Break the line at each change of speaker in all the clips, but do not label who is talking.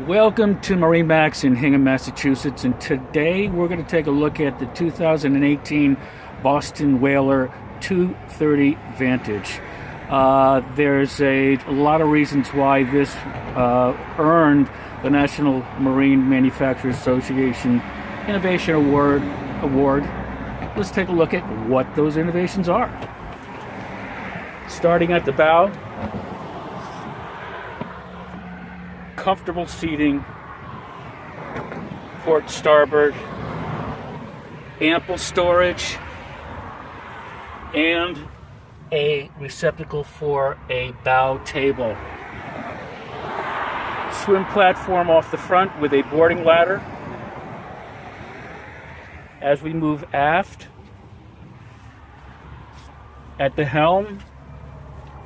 Welcome to MarineMax in Hingham, Massachusetts, and today we're going to take a look at the 2018 Boston Whaler 230 Vantage. There's a lot of reasons why this earned the National Marine Manufacturers Association Innovation Award. Let's take a look at what those innovations are. Starting at the bow, comfortable seating, port starboard, ample storage, and a receptacle for a bow table. Swim platform off the front with a boarding ladder. As we move aft, at the helm,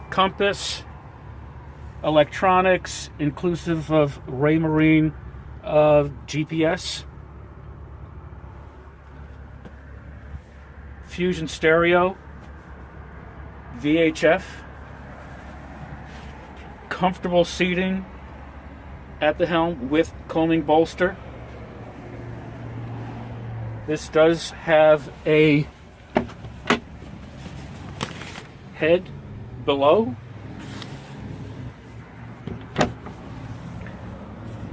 compass, electronics inclusive of Raymarine GPS, Fusion stereo, VHF, comfortable seating at the helm with coaming bolster. This does have a head below.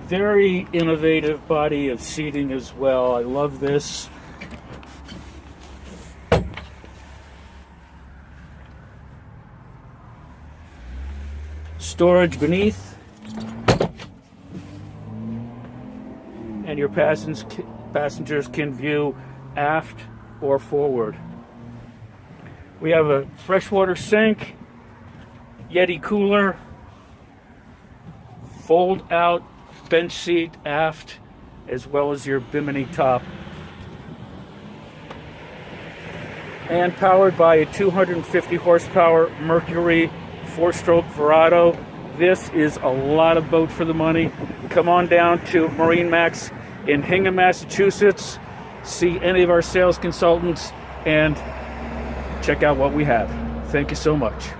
Very innovative body of seating as well. I love this. Storage beneath, and your passengers can view aft or forward. We have a freshwater sink, Yeti cooler, fold out bench seat aft, as well as your bimini top. And powered by a 250 horsepower Mercury 4-stroke Verado. This is a lot of boat for the money. Come on down to MarineMax in Hingham, Massachusetts. See any of our sales consultants and check out what we have. Thank you so much.